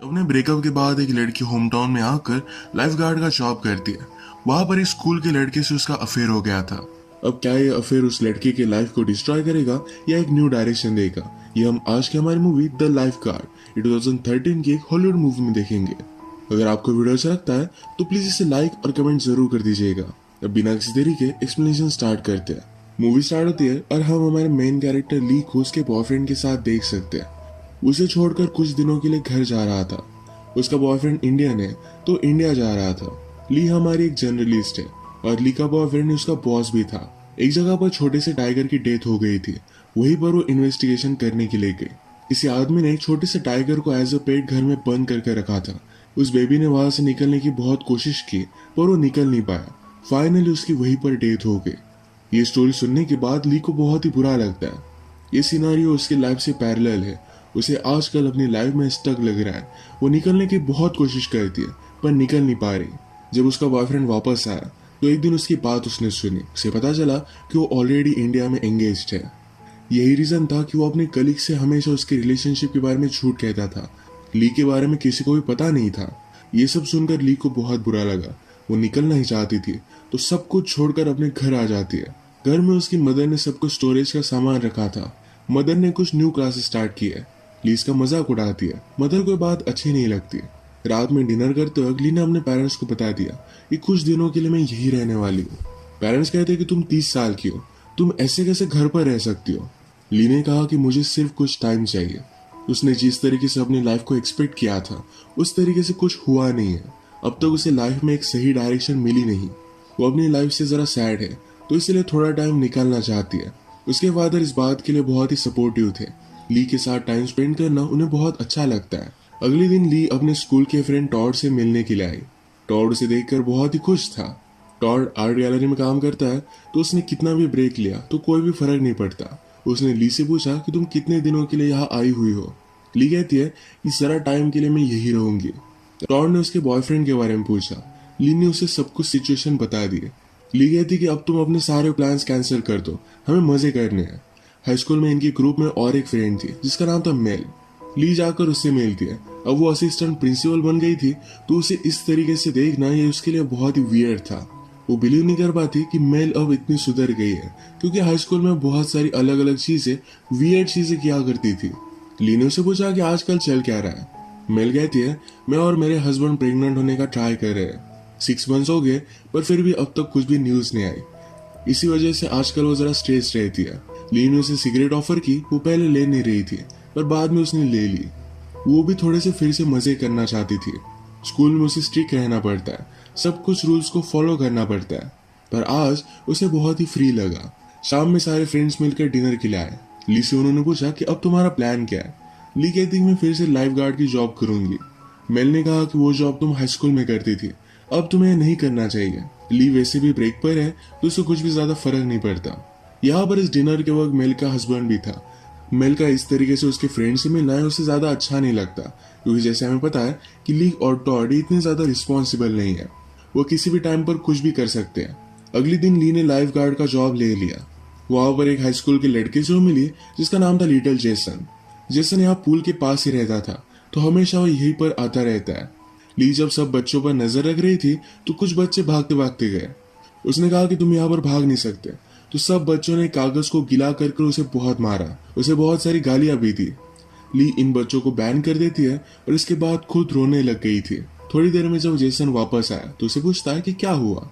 अपने ब्रेकअप के बाद एक लड़की होम टाउन में आकर लाइफ गार्ड का जॉब करती है। वहां पर एक स्कूल के लड़के से उसका अफेयर हो गया था। अब क्या ये अफेयर उस लड़के की लाइफ को डिस्ट्रॉय करेगा या एक न्यू डायरेक्शन देगा, ये हम आज की हमारी मूवी द लाइफ गार्ड 2013 की एक हॉलीवुड मूवी में देखेंगे। अगर आपको वीडियो अच्छा लगता है तो प्लीज इसे लाइक और कमेंट जरूर कर दीजिएगा। अब बिना किसी देरी के एक्सप्लेनेशन स्टार्ट करते हैं। मूवी स्टार्ट होती है और हम हमारे मेन कैरेक्टर ली को उसके बॉयफ्रेंड के साथ देख सकते हैं। उसे छोड़कर कुछ दिनों के लिए घर जा रहा था। उसका बॉयफ्रेंड इंडियन है तो इंडिया जा रहा था। ली हमारी एक जर्नलिस्ट है और ली का बॉयफ्रेंड उसका बॉस भी था। एक जगह पर छोटे से टाइगर की डेथ हो गई थी, वहीं पर वो इन्वेस्टिगेशन करने के लिए गई। किसी आदमी ने एक छोटे से टाइगर को एज अ पेट घर में बंद करके रखा था। उस बेबी ने वहां से निकलने की बहुत कोशिश की पर वो निकल नहीं पाया। फाइनली उसकी वहीं पर डेथ हो गई। ये स्टोरी सुनने के बाद ली को बहुत ही बुरा लगता है। ये सिनारियो उसकी लाइफ से पैरेलल है। उसे आजकल अपनी लाइफ में स्टक लग रहा है। वो निकलने की बहुत कोशिश करती है पर निकल नहीं पा रही। जब उसका बॉयफ्रेंड वापस आया तो एक दिन उसकी बात उसने सुनी। उसे पता चला कि वो ऑलरेडी इंडिया में एंगेज्ड है। यही रीजन था कि वो अपने कलीग से हमेशा उसके रिलेशनशिप के बारे में झूठ कहता था। ली के बारे में किसी को भी पता नहीं था। ये सब सुनकर ली को बहुत बुरा लगा। वो निकलना ही चाहती थी तो सब कुछ छोड़कर अपने घर आ जाती है। घर में उसकी मदर ने सब कुछ स्टोरेज का सामान रखा था। मदर ने कुछ न्यू क्लासेस स्टार्ट की है। ली इसका मजाक उड़ाती है। मदर को बात अच्छी नहीं लगती। रात में डिनर करते वक्त ली ने अपने पेरेंट्स को बता दिया कि कुछ दिनों के लिए मैं यही रहने वाली हूँ। पेरेंट्स कहते हैं कि तुम 30 साल की हो, तुम ऐसे कैसे घर पर रह सकती हो। ली ने कहा कि मुझे सिर्फ कुछ टाइम चाहिए। उसने जिस तरीके से अपनी लाइफ को एक्सपेक्ट किया था उस तरीके से कुछ हुआ नहीं है। अब तक उसे लाइफ में एक सही डायरेक्शन मिली नहीं। वो अपनी लाइफ से जरा सैड है तो इसलिए थोड़ा टाइम निकालना चाहती है। उसके फादर इस बात के लिए बहुत ही सपोर्टिव थे। ली के साथ टाइम स्पेंड करना उन्हें बहुत अच्छा लगता है। अगले दिन ली अपने स्कूल के फ्रेंड टॉड से मिलने के लिए आई। टॉड उसे देखकर बहुत ही खुश था। टॉड आर्ट गैलरी में काम करता है तो उसने कितना भी ब्रेक लिया तो कोई भी फर्क नहीं पड़ता। उसने ली से पूछा कि तुम कितने दिनों के लिए यहाँ आई हुई हो। ली कहती है कि जरा टाइम के लिए मैं यही रहूंगी। टॉड ने उसके बॉयफ्रेंड के बारे में पूछा। ली ने उसे सब कुछ सिचुएशन बता दी। ली कहती कि अब तुम अपने सारे प्लान्स कैंसिल कर दो, हमें मजे करने हैं। हाई स्कूल में इनके ग्रुप में और एक फ्रेंड थी जिसका नाम था मेल। ली जाकर उससे मिलती है। अब वो असिस्टेंट प्रिंसिपल बन गई थी तो उसे इस तरीके से देखना ये उसके लिए बहुत ही वियर्ड था। वो बिलीव नहीं कर पाती कि मेल अब इतनी सुधर गई है, क्योंकि हाई स्कूल में बहुत सारी अलग अलग चीजें, वियर्ड चीजें किया करती थी। ली ने उसे पूछा कि आजकल चल क्या रहा है। मेल कहती है मैं और मेरे हस्बैंड प्रेग्नेंट होने का ट्राई कर रहे हैं। 6 मंथ्स हो गए पर फिर भी अब तक कुछ भी न्यूज नहीं आई। इसी वजह से आजकल वो जरा स्ट्रेस रहती है। ली ने उसे सिगरेट ऑफर की। वो पहले ले नहीं रही थी पर बाद में उसने ले ली। वो भी थोड़े से फिर से मजे करना चाहती थी। स्कूल में उसे स्ट्रिक्ट रहना पड़ता है, सब कुछ रूल्स को फॉलो करना पड़ता है। पर आज उसे बहुत ही फ्री लगा। शाम में सारे फ्रेंड्स मिलकर डिनर के लिए आए। ली से उन्होंने पूछा कि अब तुम्हारा प्लान क्या है। ली कहती मैं फिर से लाइफ गार्ड की जॉब करूंगी। मेल ने कहा कि वो जॉब तुम हाई स्कूल में करती थी, अब तुम्हें नहीं करना चाहिए। ली वैसे भी ब्रेक पर है तो उसे कुछ भी ज्यादा फर्क नहीं पड़ता। यहाँ पर इस डिनर के वक्त मेल का हस्बैंड भी था। मेल का इस तरीके से उसके फ्रेंड से मिलना है उसे ज्यादा अच्छा नहीं लगता, क्योंकि जैसे हमें पता है कि ली और टॉड इतने ज्यादा रिस्पॉन्सिबल नहीं है। वो किसी भी टाइम पर कुछ भी कर सकते हैं। अगले दिन ली ने लाइफ गार्ड का जॉब ले लिया। वहां पर एक हाई स्कूल के लड़के से मिली जिसका नाम था लिटिल जेसन। जेसन यहाँ पूल के पास ही रहता था तो हमेशा वो यहीं पर आता रहता है। ली जब सब बच्चों पर नजर रख रही थी तो कुछ बच्चे भागते भागते गए। उसने कहा कि तुम यहाँ पर भाग नहीं सकते, तो सब बच्चों ने कागज को गिला करके उसे बहुत मारा। उसे बहुत सारी गालियां भी दी। ली इन बच्चों को बैन कर देती है और इसके बाद खुद रोने लग गई थी। थोड़ी देर में जब जेसन वापस आया तो उसे पूछता है कि क्या हुआ।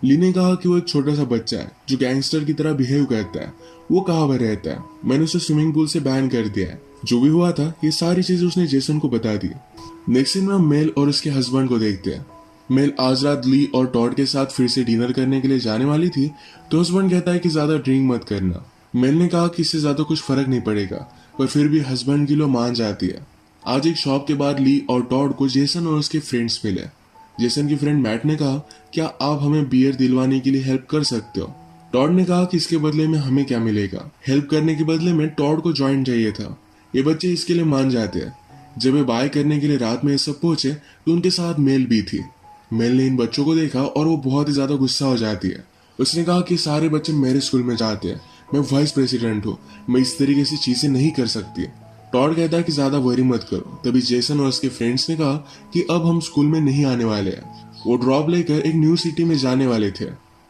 ली ने कहा कि वो एक छोटा सा बच्चा है जो गैंगस्टर की तरह बिहेव करता है। वो कहाँ पर रहता है, मैंने उसे स्विमिंग पूल से बैन कर दिया है। जो भी हुआ था ये सारी चीजें उसने जेसन को बता दी। नेक्स्ट सीन में हम मेल और उसके हस्बैंड को देखते हैं। मेल आज रात ली और टॉड के साथ फिर से डिनर करने के लिए जाने वाली थी तो हस्बैंड कहता है कि ज्यादा ड्रिंक मत करना। मेल ने कहा कि इससे ज्यादा कुछ फर्क नहीं पड़ेगा, पर फिर भी हस्बैंड की लो मान जाती है। आज एक शॉप के बाद ली और टॉड को जेसन और उसके फ्रेंड्स मिले। जेसन की फ्रेंड मैट ने कहा क्या आप हमें बियर दिलवाने के लिए हेल्प कर सकते हो। टॉड ने कहा कि इसके बदले में हमें क्या मिलेगा। हेल्प करने के बदले में टॉड को जॉइंट चाहिए था। ये बच्चे इसके लिए मान जाते हैं। जब वे बाय करने के लिए रात में ये सब पहुंचे तो उनके साथ मेल भी थी। मेल ने इन बच्चों को देखा और वो बहुत ही ज्यादा गुस्सा हो जाती है। उसने कहा कि सारे बच्चे मेरे स्कूल में जाते हैं, मैं वाइस प्रेसिडेंट हूँ, मैं इस तरीके से चीजें नहीं कर सकती। टॉड कहता है कि ज्यादा वरी मत करो। तभी जेसन और उसके फ्रेंड्स ने कहा कि अब हम स्कूल में नहीं आने वाले हैं। वो ड्रॉप लेकर एक न्यू सिटी में जाने वाले थे।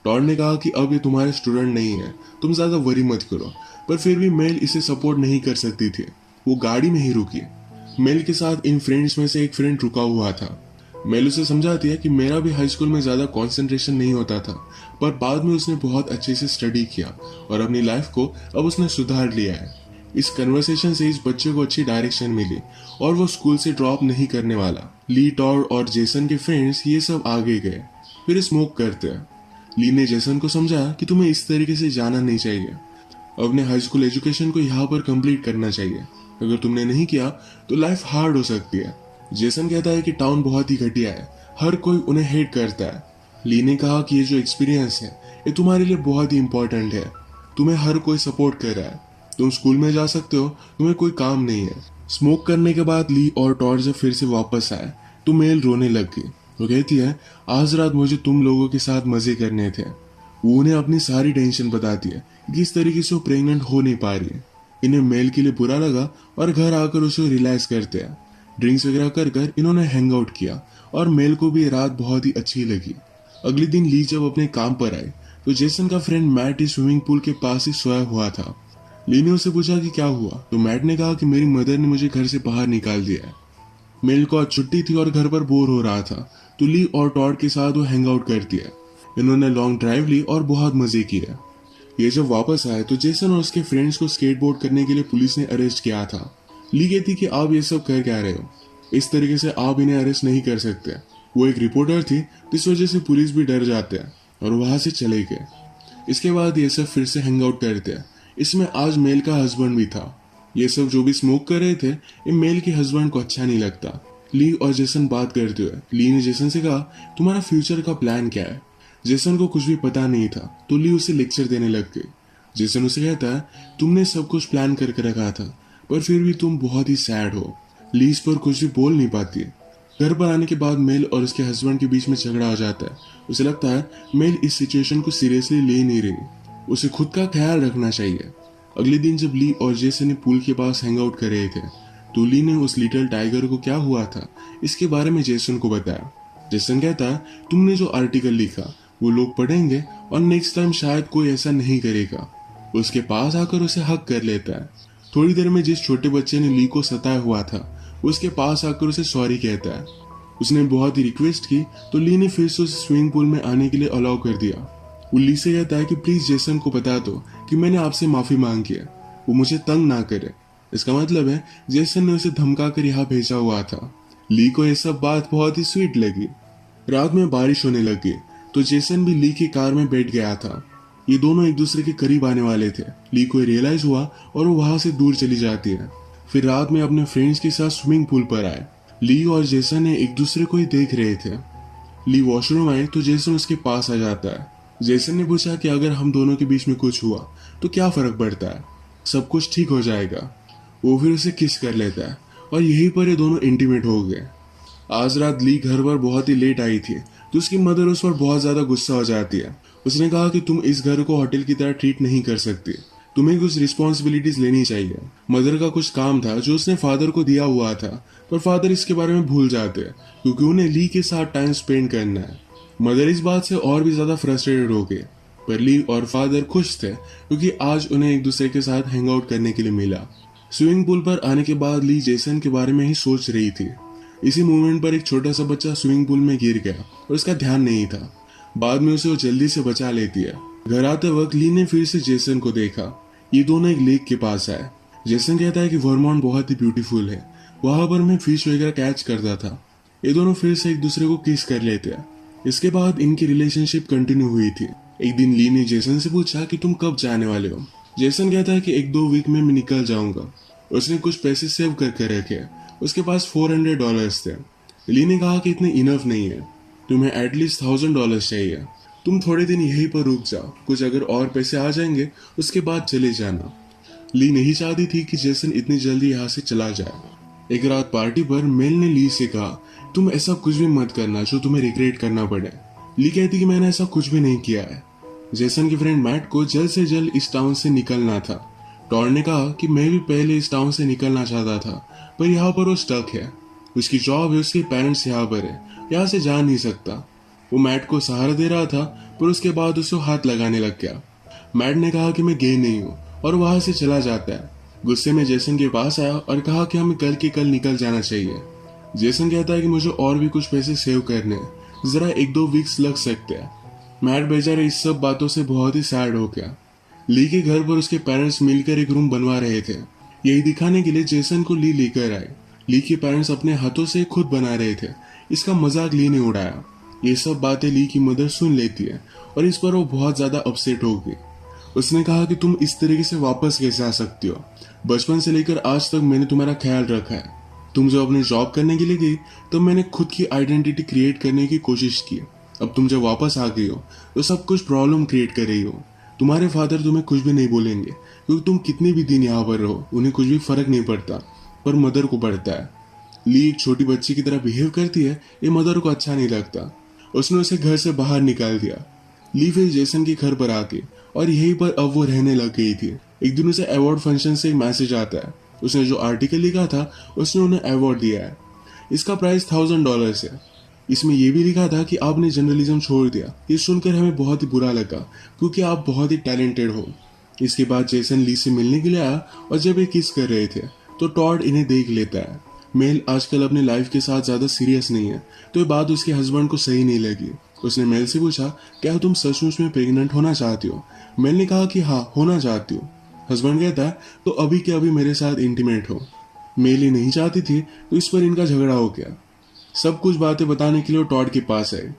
टॉड ने कहा कि अब ये तुम्हारे स्टूडेंट नहीं है, तुम ज्यादा वरी मत करो। पर फिर भी मेल इसे सपोर्ट नहीं कर सकती थी। वो गाड़ी में ही रुकी। मेल के साथ इन फ्रेंड्स में से एक फ्रेंड रुका हुआ था। मेल उसे समझाती है कि मेरा भी हाई स्कूल में ज्यादा कंसंट्रेशन नहीं होता था, पर बाद में उसने बहुत अच्छे से स्टडी किया और अपनी लाइफ को अब उसने सुधार लिया है। इस कन्वर्सेशन से इस बच्चे को अच्छी डायरेक्शन मिली और वो स्कूल से ड्रॉप नहीं करने वाला। ली, टॉड और जेसन के फ्रेंड्स ये सब आगे गए, फिर स्मोक करते हैं। ली ने जेसन को समझाया कि तुम्हें इस तरीके से जाना नहीं चाहिए, अपने हाई स्कूल एजुकेशन को यहाँ पर कंप्लीट करना चाहिए। अगर तुमने नहीं किया तो लाइफ हार्ड हो सकती है। जेसन कहता है कि टाउन बहुत ही घटिया है, हर कोई उन्हें हेट करता है। ली ने कहा कि ये जो एक्सपीरियंस है ये तुम्हारे लिए बहुत ही इंपॉर्टेंट है, तुम्हें हर कोई सपोर्ट कर रहा है, तुम स्कूल में जा सकते हो, तुम्हें कोई काम नहीं है। स्मोक करने के बाद ली और टॉड जब फिर से वापस आए तो मेल रोने लग गई। वो कहती है, आज रात मुझे तुम लोगों के साथ मजे करने थे। वो उन्हें अपनी सारी टेंशन बताती है कि किस तरीके से वो प्रेग्नेंट हो नहीं पा रही है। इन्हें मेल के लिए बुरा लगा और घर आकर उसे रियलाइज करते हैं। ड्रिंक्स वगैरह कर कर इन्होंने हैंग आउट किया और मेल को भी रात बहुत ही अच्छी लगी। अगले दिन ली जब अपने काम पर आई तो जेसन का फ्रेंड मैट इस स्विमिंग पूल के पास ही सोया हुआ था। ली ने उससे पूछा कि क्या हुआ, तो मैट ने कहा कि मेरी मदर ने मुझे घर से बाहर निकाल दिया है। मेल को आज छुट्टी थी और घर पर बोर हो रहा था, तो ली और टॉड के साथ वो हैंग आउट करती है। इन्होंने लॉन्ग ड्राइव ली और बहुत मजे किए। ये जब वापस आए तो जेसन और उसके फ्रेंड्स को स्केटबोर्ड करने के लिए पुलिस ने अरेस्ट किया था। ली कहती कि आप ये सब कर क्या रहे हो, इस तरीके से आप इन्हें अरेस्ट नहीं कर सकते। वो एक रिपोर्टर थी, इस वजह से पुलिस भी डर जाते हैं और वहां से चले गए। इसके बाद ये सब फिर से हैंग आउट करते हैं। इसमें आज मेल का हस्बैंड भी था। ये सब जो भी स्मोक कर रहे थे ये मेल के हस्बैंड को अच्छा नहीं लगता। ली और जेसन बात करते हुए ली ने जेसन से कहा, तुम्हारा फ्यूचर का प्लान क्या है। जेसन को कुछ भी पता नहीं था तो ली उसे लेक्चर देने लग गई। जेसन उसे कहता है, तुमने सब कुछ प्लान करके रखा था पर फिर भी तुम बहुत ही सैड हो। ली इस पर कुछ भी बोल नहीं पाती। घर पर आने के बाद मेल और उसके हस्बैंड के बीच में झगड़ा हो जाता है। उसे लगता है मेल इस सिचुएशन को सीरियसली ले नहीं रही, उसे खुद का ख्याल रखना चाहिए। अगले दिन जब ली और जेसन पूल के पास हैंग आउट कर रहे थे तो ली ने उस लिटिल टाइगर को क्या हुआ था इसके बारे में जेसन को बताया। जेसन कहता है, तुमने जो आर्टिकल लिखा वो लोग पढ़ेंगे और नेक्स्ट टाइम शायद कोई ऐसा नहीं करेगा। उसके पास आकर उसे हक कर लेता है। थोड़ी देर में जिस छोटे बच्चे ने ली को सताया हुआ था उसके पास आकर उसे सॉरी कहता है। उसने बहुत ही रिक्वेस्ट की तो ली ने फिर से उसे स्विमिंग पूल में आने के लिए अलाउ कर दिया। वो ली से कहता है कि प्लीज जेसन को बता दो कि मैंने आपसे माफी मांगी है, वो मुझे तंग ना करे। इसका मतलब है जेसन ने उसे धमका कर यहाँ भेजा हुआ था। ली को यह सब बात बहुत ही स्वीट लगी। रात में बारिश होने लगी तो जेसन भी ली की कार में बैठ गया था। ये दोनों एक दूसरे के करीब आने वाले थे। ली को रियलाइज हुआ और वो वहां से दूर चली जाती है। फिर रात में अपने फ्रेंड्स के साथ स्विमिंग पूल पर आए। ली और जेसन ने एक दूसरे को ही देख रहे थे। ली वॉशरूम आए तो जेसन उसके पास आ जाता है। जेसन ने पूछा कि अगर हम दोनों के बीच में कुछ हुआ तो क्या फर्क पड़ता है, सब कुछ ठीक हो जाएगा। वो फिर उसे किस कर लेता है और यहीं पर ये दोनों इंटीमेट हो गए। आज रात ली घर पर बहुत ही लेट आई थी तो उसकी मदर उस पर बहुत ज्यादा गुस्सा हो जाती है। उसने कहा कि तुम इस घर को होटल की तरह ट्रीट नहीं कर सकती, तुम्हें कुछ रिस्पॉन्सिबिलिटीज लेनी चाहिए। मदर का कुछ काम था जो उसने फादर को दिया हुआ था, पर फादर इसके बारे में भूल जाते हैं क्योंकि उन्हें ली के साथ टाइम स्पेंड करना है। मदर इस बात से और भी ज्यादा फ्रस्ट्रेटेड हो गए, पर ली और फादर खुश थे क्योंकि आज उन्हें एक दूसरे के साथ हैंग आउट करने के लिए मिला। स्विमिंग पूल पर आने के बाद ली जेसन के बारे में ही सोच रही थी। इसी मोमेंट पर एक छोटा सा बच्चा स्विमिंग पूल में गिर गया और उसका ध्यान नहीं था। बाद में उसे वो जल्दी से बचा लेती है। घर आते वक्त ली ने फिर से जेसन को देखा। ये दोनों एक लेक के पास आए। जेसन कहता है कि वर्मोंट बहुत ही ब्यूटीफुल है, वहां पर मैं फिश वगैरह कैच करता था। ये दोनों फिर से एक दूसरे को किस कर लेते हैं। इसके बाद इनकी रिलेशनशिप कंटिन्यू हुई थी। एक दिन ली ने जेसन से पूछा कि तुम कब जाने वाले हो। जेसन कहता है कि 1-2 वीक में मैं निकल जाऊंगा। उसने कुछ पैसे सेव करके रखे, उसके पास $400 थे। ली ने कहा कि इतने इनफ नहीं है, तुम्हें एटलीस्ट $1000 चाहिए। तुम थोड़े दिन यहीं पर रुक जाओ, कुछ अगर और पैसे आ जाएंगे उसके बाद चले जाना। ली नहीं चाहती थी कि जेसन इतनी जल्दी यहाँ से चला जाए। एक रात पार्टी पर मेल ने ली से कहा, तुम ऐसा कुछ भी मत करना जो तुम्हें रिग्रेट करना पड़े। ली कहती कि मैंने ऐसा कुछ भी नहीं किया है। जेसन के फ्रेंड मैट को जल्द से जल्द इस टाउन से निकलना था। टॉड ने कहा कि मैं भी पहले इस टाउन से निकलना चाहता था, पर यहाँ पर वो स्टक है। उसकी जॉब है, उसके पेरेंट्स यहाँ पर है, यहाँ से जा नहीं सकता। वो मैट को सहारा दे रहा था, पर उसके बाद उसे हाथ लगाने लग गया। मैट ने कहा कि मैं गे नहीं हूँ और वहां से चला जाता है। गुस्से में जेसन के पास आया और कहा कि हमें कल के कल निकल जाना चाहिए। जेसन कहता है कि मुझे और भी कुछ पैसे सेव करने हैं, जरा 1-2 वीक्स लग सकते हैं। मैट बेचारा इस सब बातों से बहुत ही सैड हो गया। ली के घर पर उसके पेरेंट्स मिलकर एक रूम बनवा रहे थे। यही दिखाने के लिए जेसन को ली लेकर आए। ली के पेरेंट्स अपने हाथों से खुद बना रहे थे। इसका मजाक ली ने उड़ाया। ये सब बातें ली की मदर सुन लेती है और इस पर वो बहुत ज्यादा अपसेट हो गई। उसने कहा कि तुम इस तरीके से वापस कैसे आ सकती हो? बचपन से लेकर आज तक मैंने तुम्हारा ख्याल रखा है। तुम जब अपनी जॉब करने के लिए गई तो मैंने खुद की आइडेंटिटी क्रिएट करने की कोशिश की। अब तुम जब वापस आ गई हो तो सब कुछ प्रॉब्लम क्रिएट कर रही हो। तुम्हारे फादर तुम्हें कुछ भी नहीं बोलेंगे, क्योंकि तुम कितने भी दिन यहाँ पर रहो उन्हें कुछ भी फर्क नहीं पड़ता, पर मदर को पड़ता है। ली एक छोटी बच्ची की तरह बिहेव करती है, ये मदर को अच्छा नहीं लगता। उसने उसे घर से बाहर निकाल दिया। ली फिर जेसन के घर पर आके और यहीं पर अब वो रहने लग गई थी। एक दिन उसे अवार्ड फंक्शन से एक मैसेज आता है। उसने जो आर्टिकल लिखा था उसने उन्हें अवार्ड दिया है। इसका प्राइस $1000 है। इसमें यह भी लिखा था कि आपने जर्नलिज्म छोड़ दिया। ये सुनकर हमें बहुत ही बुरा लगा, क्योंकि आप बहुत ही टैलेंटेड हो। इसके बाद जेसन ली से मिलने के लिए आया और जब ये किस कर रहे थे तो टॉड इन्हें देख लेता है। मेल आजकल अपने लाइफ के साथ ज्यादा सीरियस नहीं है, तो ये बात उसके हस्बैंड को सही नहीं लगी। उसने मेल से पूछा, क्या तुम सचमुच में प्रेग्नेंट होना चाहती हो? मेल ने कहा कि हाँ, होना चाहती हूँ। हस्बैंड कहता है, तो अभी के अभी मेरे साथ इंटीमेट हो। मेल ही नहीं चाहती थी, तो इस पर इनका झगड़ा हो गया। सब कुछ बातें बताने के लिए वो टॉड के पास आए।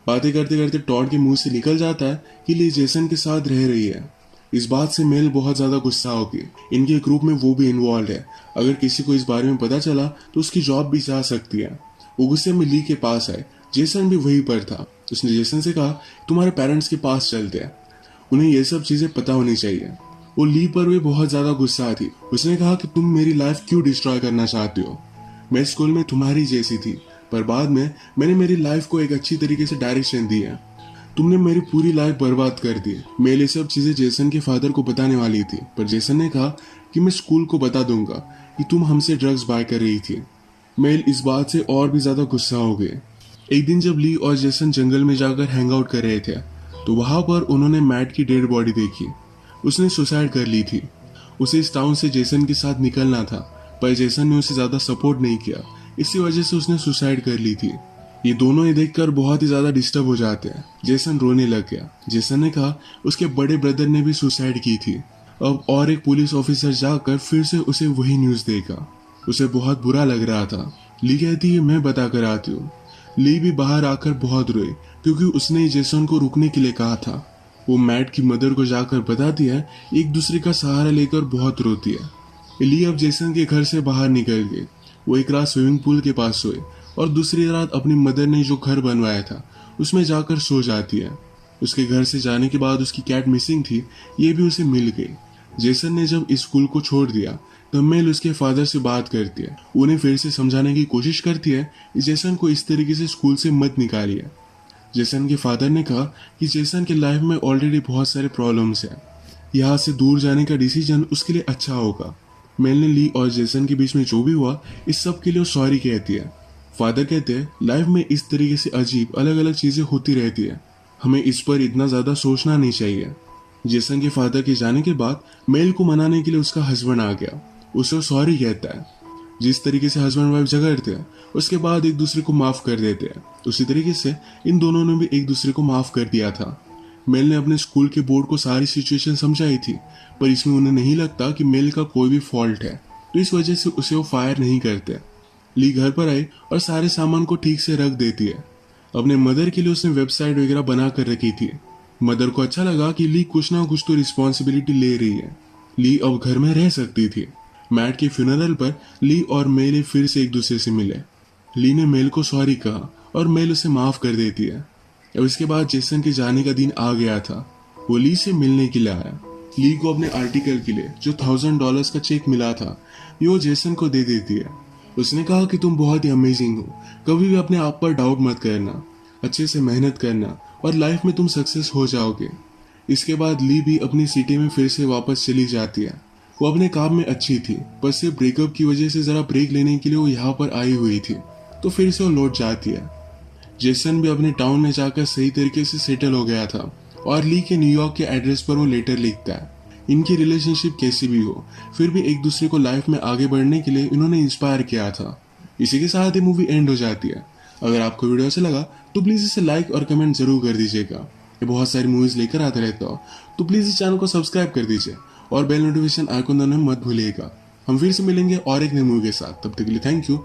बातें करते करते टॉड के मुंह से निकल जाता है कि ली जेसन के साथ रह रही है। इस बात से मेल बहुत ज्यादा गुस्सा होगी। इनके ग्रुप में वो भी इन्वॉल्व है। अगर किसी को इस बारे में पता चला तो उसकी जॉब भी जा सकती है। वो गुस्से में ली के पास आए। जेसन भी वहीं पर था। उसने जेसन से कहा, तुम्हारे पेरेंट्स के पास चलते हैं, उन्हें ये सब चीजें पता होनी चाहिए। वो ली पर भी बहुत ज्यादा गुस्सा थी। उसने कहा कि तुम मेरी लाइफ क्यों डिस्ट्रॉय करना चाहती हो? मैं स्कूल में तुम्हारी जैसी थी, पर बाद में मैंने मेरी लाइफ को एक अच्छी तरीके से डायरेक्शन दी है। तुमने मेरी पूरी लाइफ बर्बाद कर दी। मैं ये सब चीजें जेसन के फादर को बताने वाली थी, पर जेसन ने कहा कि मैं स्कूल को बता दूंगा कि तुम हमसे ड्रग्स बाय कर रही थी। मेल इस बात से और भी ज्यादा गुस्सा हो गए। एक दिन जब ली और जेसन जंगल में जाकर हैंग आउट कर रहे थे तो वहां पर उन्होंने मैट की डेड बॉडी देखी। उसने सुसाइड कर ली थी। उसे इस टाउन से जेसन के साथ निकलना था, पर जेसन ने उसे ज्यादा सपोर्ट नहीं किया। इसी वजह से उसने सुसाइड कर ली थी। ये दोनों ये देखकर बहुत ही ज्यादा डिस्टर्ब हो जाते हैं। जेसन रोने लग गया। जेसन ने कहा उसके बड़े ब्रदर ने भी सुसाइड की थी। अब और एक पुलिस ऑफिसर जाकर फिर से उसे वही न्यूज देगा। उसे बहुत बुरा लग रहा था। ली कहती है, मैं बता कर आती हूँ। ली भी बाहर आकर बहुत रोई, क्योंकि उसने जेसन को रुकने के लिए कहा था। वो मैट की मदर को जाकर बताती है। एक दूसरे का सहारा लेकर बहुत रोती है। ली अब जेसन के घर से बाहर निकल गई। वो एक रात स्विमिंग पूल के पास सोए और दूसरी रात अपनी मदर ने जो घर बनवाया था उसमें जाकर सो जाती है। उसके घर से जाने के बाद उसकी कैट मिसिंग थी, ये भी उसे मिल गई। जेसन ने जब इस स्कूल को छोड़ दिया तब मेल उसके फादर से बात करती है। उन्हें फिर से समझाने की कोशिश करती है कि जेसन को इस तरीके से स्कूल से मत निकालिए। जेसन के फादर ने कहा कि जेसन के लाइफ में ऑलरेडी बहुत सारे प्रॉब्लम्स हैं, यहाँ से दूर जाने का डिसीजन उसके लिए अच्छा होगा। मेल ने ली और जेसन के बीच में जो भी हुआ इस सब के लिए सॉरी कहती है। फादर कहते हैं, लाइफ में इस तरीके से अजीब अलग अलग चीजें होती रहती है, हमें इस पर इतना ज्यादा सोचना नहीं चाहिए। जेसन के फादर के जाने के बाद मेल को मनाने के लिए उसका हस्बैंड आ गया। उसे सॉरी कहता है। जिस तरीके से हस्बैंड वाइफ झगड़ते हैं उसके बाद एक दूसरे को माफ कर देते हैं, उसी तरीके से इन दोनों ने भी एक दूसरे को माफ कर दिया था। मेल ने अपने स्कूल के बोर्ड को सारी सिचुएशन समझाई थी, पर इसमें उन्हें नहीं लगता कि मेल का कोई भी फॉल्ट है, तो इस वजह से उसे वो फायर नहीं करते। ली घर पर आई और सारे सामान को ठीक से रख देती है। अपने मदर के लिए उसने वेबसाइट वगैरह बना कर रखी थी। मदर को अच्छा लगा कि ली कुछ ना कुछ तो रिस्पॉन्सिबिलिटी ले रही है। ली अब घर में रह सकती थी। मैट के फ्यूनरल पर ली और मेल फिर से एक दूसरे से मिले। ली ने मेल को सॉरी कहा और मेल उसे माफ कर देती है। अब इसके बाद जेसन के जाने का दिन आ गया था। वो ली से मिलने के लिए आया। ली को अपने आर्टिकल के लिए जो $1000 का चेक मिला था ये वो जेसन को दे देती है। उसने कहा कि तुम बहुत ही अमेजिंग हो, कभी भी अपने आप पर डाउट मत करना, अच्छे से मेहनत करना और लाइफ में तुम सक्सेस हो जाओगे। इसके बाद ली भी अपनी सिटी में फिर से वापस चली जाती है। वो अपने काम में अच्छी थी, पर सिर्फ ब्रेकअप की वजह से जरा ब्रेक लेने के लिए वो यहाँ पर आई हुई थी, तो फिर से वो लौट जाती है। जेसन भी अपने टाउन में जाकर सही तरीके से सेटल हो गया था और ली के न्यूयॉर्क के एड्रेस पर वो लेटर लिखता है। इनकी रिलेशनशिप कैसी भी हो, फिर भी एक दूसरे को लाइफ में आगे बढ़ने के लिए इन्होंने इंस्पायर किया था। इसी के साथ ये मूवी एंड हो जाती है। अगर आपको वीडियो अच्छा लगा तो प्लीज इसे लाइक और कमेंट जरूर कर दीजिएगा। ये बहुत सारी मूवीज लेकर आता रहता हो, तो प्लीज इस चैनल को सब्सक्राइब कर दीजिए और बेल नोटिफिकेशन आइकन दबाना मत भूलिएगा। हम फिर से मिलेंगे और एक नई मूवी के साथ। तब तक के लिए थैंक यू।